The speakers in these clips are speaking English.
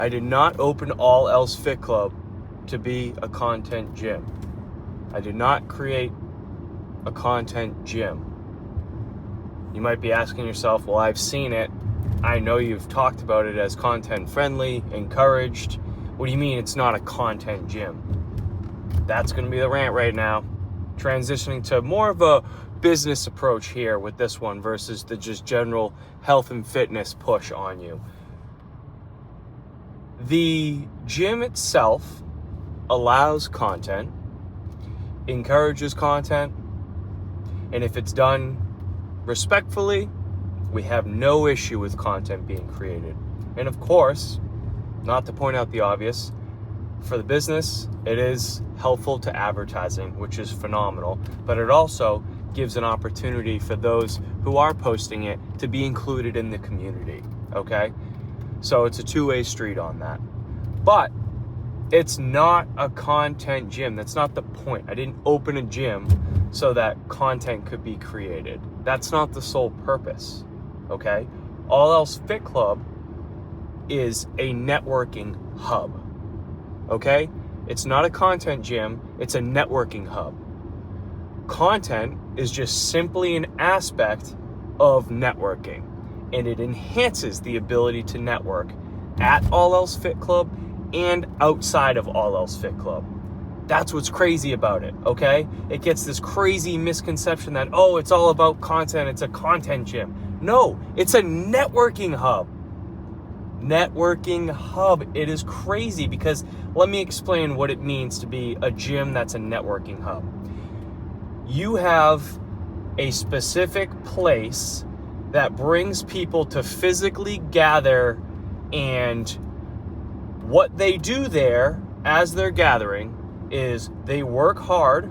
I did not open All Else Fit Club to be a content gym. I did not create a content gym. You might be asking yourself, well, I've seen it. I know you've talked about it as content friendly, encouraged. What do you mean it's not a content gym? That's going to be the rant right now. Transitioning to more of a business approach here with this one versus the just general health and fitness push on you. The gym itself allows content, encourages content, and if it's done respectfully, we have no issue with content being created. And of course, not to point out the obvious, for the business, it is helpful to advertising, which is phenomenal, but it also gives an opportunity for those who are posting it to be included in the community, okay? So it's a two-way street on that. But it's not a content gym. That's not the point. I didn't open a gym so that content could be created. That's not the sole purpose, okay? All Else Fit Club is a networking hub, okay? It's not a content gym, it's a networking hub. Content is just simply an aspect of networking, and it enhances the ability to network at All Else Fit Club and outside of All Else Fit Club. That's what's crazy about it, okay? It gets this crazy misconception that, oh, it's all about content, it's a content gym. No, it's a networking hub. Networking hub. It is crazy because let me explain what it means to be a gym that's a networking hub. You have a specific place that brings people to physically gather, and what they do there as they're gathering is they work hard,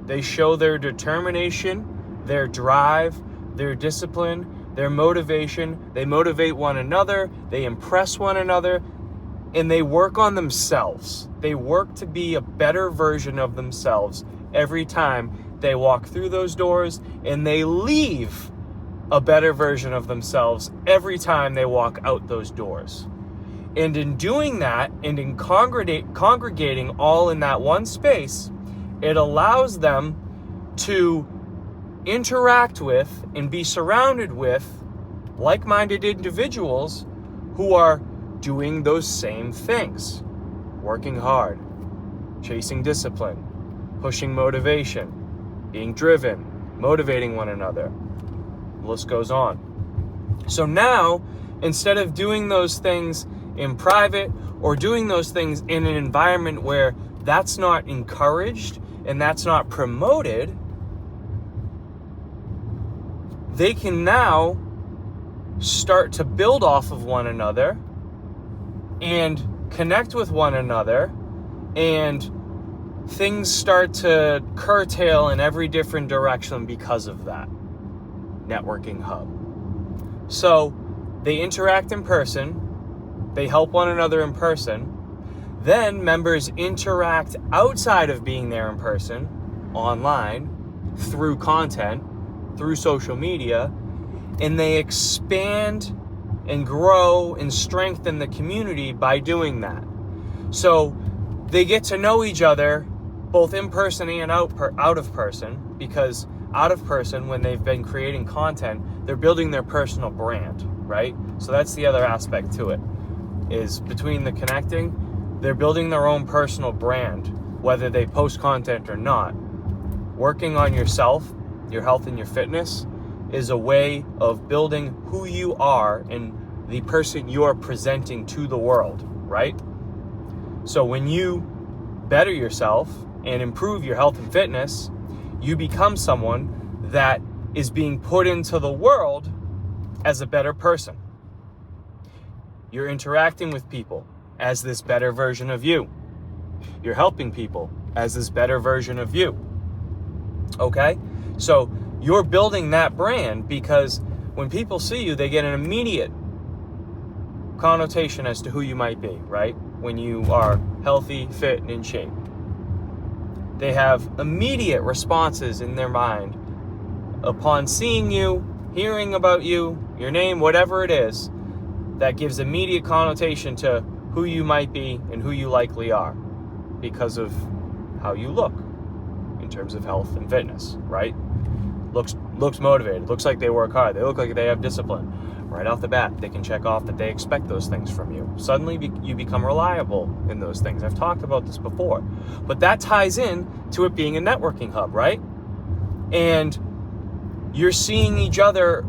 they show their determination, their drive, their discipline, their motivation, they motivate one another, they impress one another, and they work on themselves. They work to be a better version of themselves every time they walk through those doors, and they leave a better version of themselves every time they walk out those doors. And in doing that, and in congregating all in that one space, it allows them to interact with and be surrounded with like-minded individuals who are doing those same things. Working hard, chasing discipline, pushing motivation, being driven, motivating one another. The list goes on. So now, instead of doing those things in private or doing those things in an environment where that's not encouraged and that's not promoted, they can now start to build off of one another and connect with one another, and things start to curtail in every different direction because of that networking hub. So they interact in person, they help one another in person, then members interact outside of being there in person, online, through content, through social media, and they expand and grow and strengthen the community by doing that. So they get to know each other both in person and out of person, because out of person, when they've been creating content, they're building their personal brand, right? So that's the other aspect to it, is between the connecting, they're building their own personal brand, whether they post content or not. Working on yourself, your health and your fitness, is a way of building who you are and the person you are presenting to the world, right? So when you better yourself and improve your health and fitness, you become someone that is being put into the world as a better person. You're interacting with people as this better version of you. You're helping people as this better version of you. Okay? So you're building that brand, because when people see you, they get an immediate connotation as to who you might be, right? When you are healthy, fit, and in shape. They have immediate responses in their mind upon seeing you, hearing about you, your name, whatever it is, that gives immediate connotation to who you might be and who you likely are because of how you look in terms of health and fitness, right? Looks motivated, looks like they work hard, they look like they have discipline. Right off the bat, they can check off that they expect those things from you. Suddenly, you become reliable in those things. I've talked about this before. But that ties in to it being a networking hub, right? And you're seeing each other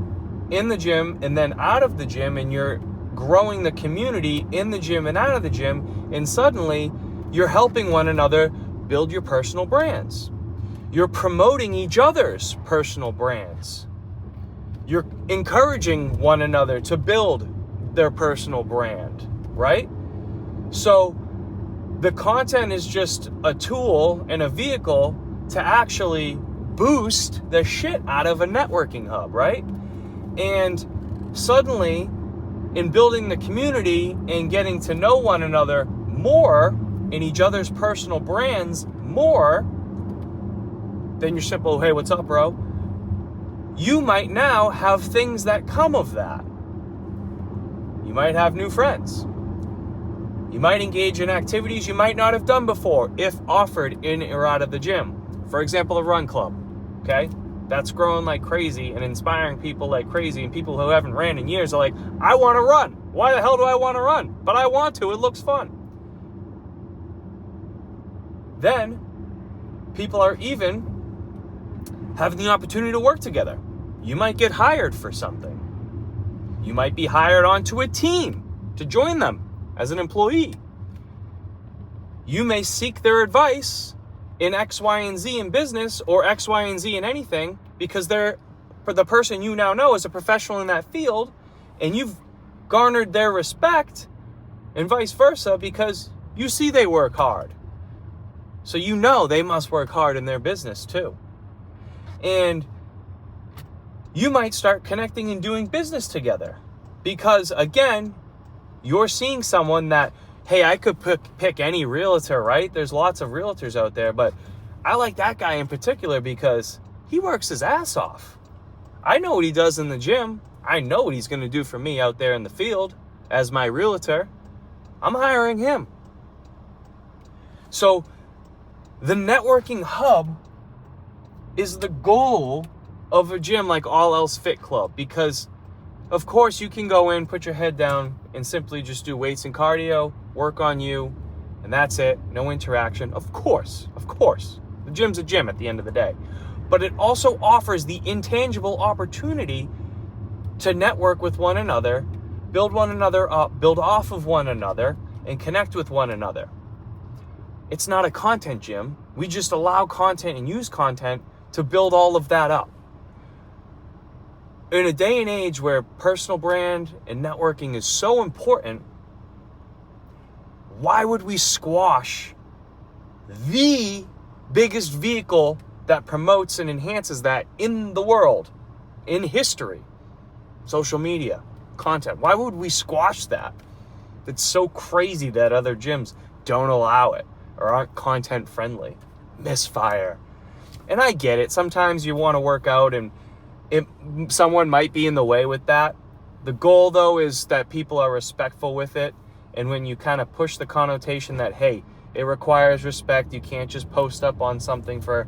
in the gym and then out of the gym, and you're growing the community in the gym and out of the gym, and suddenly you're helping one another build your personal brands. You're promoting each other's personal brands. You're encouraging one another to build their personal brand, right? So the content is just a tool and a vehicle to actually boost the shit out of a networking hub, right? And suddenly, in building the community and getting to know one another more in each other's personal brands more than your simple, hey, what's up, bro? You might now have things that come of that. You might have new friends. You might engage in activities you might not have done before if offered in or out of the gym. For example, a run club, okay? That's growing like crazy and inspiring people like crazy, and people who haven't ran in years are like, I want to run. Why the hell do I want to run? But I want to, it looks fun. Then, people are even having the opportunity to work together. You might get hired for something. You might be hired onto a team to join them as an employee. You may seek their advice in X, Y, and Z in business, or X, Y, and Z in anything, because they're, for the person you now know is a professional in that field, and you've garnered their respect, and vice versa, because you see they work hard. So you know they must work hard in their business too. And you might start connecting and doing business together because, again, you're seeing someone that, hey, I could pick any realtor, right? There's lots of realtors out there, but I like that guy in particular because he works his ass off. I know what he does in the gym. I know what he's going to do for me out there in the field as my realtor. I'm hiring him. So the networking hub is the goal of a gym like All Else Fit Club, because of course you can go in, put your head down, and simply just do weights and cardio, work on you, and that's it. No interaction. Of course. The gym's a gym at the end of the day. But it also offers the intangible opportunity to network with one another, build one another up, build off of one another, and connect with one another. It's not a content gym. We just allow content and use content to build all of that up. In a day and age where personal brand and networking is so important, why would we squash the biggest vehicle that promotes and enhances that in the world, in history? Social media, content. Why would we squash that? It's so crazy that other gyms don't allow it or aren't content friendly. Misfire. And I get it. Sometimes you want to work out and someone might be in the way with that. The goal, though, is that people are respectful with it. And when you kind of push the connotation that, hey, it requires respect, you can't just post up on something for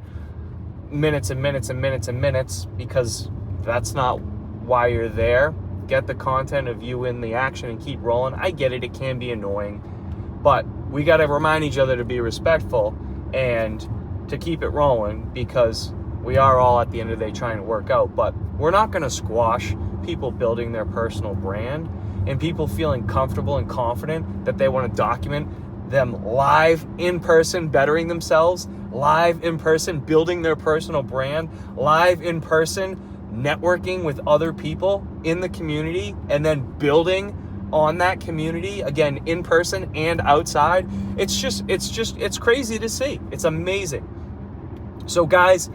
minutes and minutes and minutes and minutes, because that's not why you're there. Get the content of you in the action and keep rolling. I get it. It can be annoying. But we got to remind each other to be respectful and to keep it rolling, because we are all at the end of the day trying to work out. But we're not going to squash people building their personal brand and people feeling comfortable and confident that they want to document them live in person, bettering themselves, live in person, building their personal brand, live in person, networking with other people in the community, and then building on that community, again, in person and outside. It's crazy to see. It's amazing. So guys,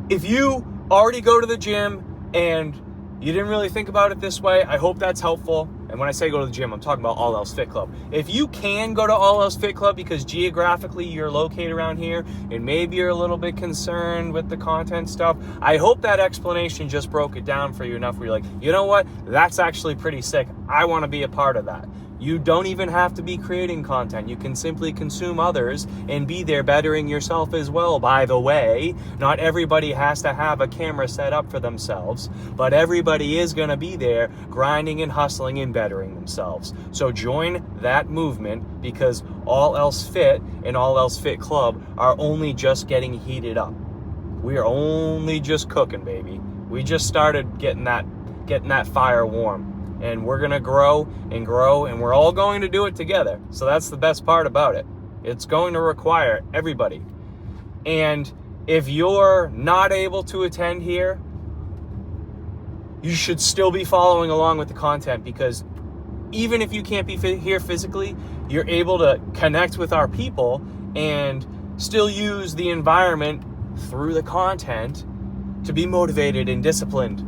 if you already go to the gym and you didn't really think about it this way, I hope that's helpful. And when I say go to the gym, I'm talking about All Else Fit Club. If you can go to All Else Fit Club because geographically you're located around here and maybe you're a little bit concerned with the content stuff, I hope that explanation just broke it down for you enough where you're like, you know what? That's actually pretty sick. I want to be a part of that. You don't even have to be creating content. You can simply consume others and be there bettering yourself as well. By the way, not everybody has to have a camera set up for themselves, but everybody is going to be there grinding and hustling and bettering themselves. So join that movement, because All Else Fit and All Else Fit Club are only just getting heated up. We are only just cooking, baby. We just started getting that fire warm. And we're going to grow, and we're all going to do it together. So that's the best part about it. It's going to require everybody. And if you're not able to attend here, you should still be following along with the content, because even if you can't be here physically, you're able to connect with our people and still use the environment through the content to be motivated and disciplined,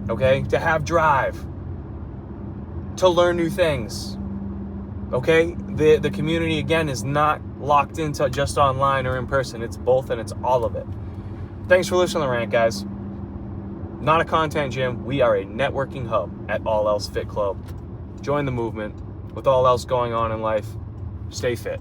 okay? To have drive, to learn new things, okay? The community, again, is not locked into just online or in person. It's both, and it's all of it. Thanks for listening to the rant, guys. Not a content gym. We are a networking hub at All Else Fit Club. Join the movement. With all else going on in life, stay fit.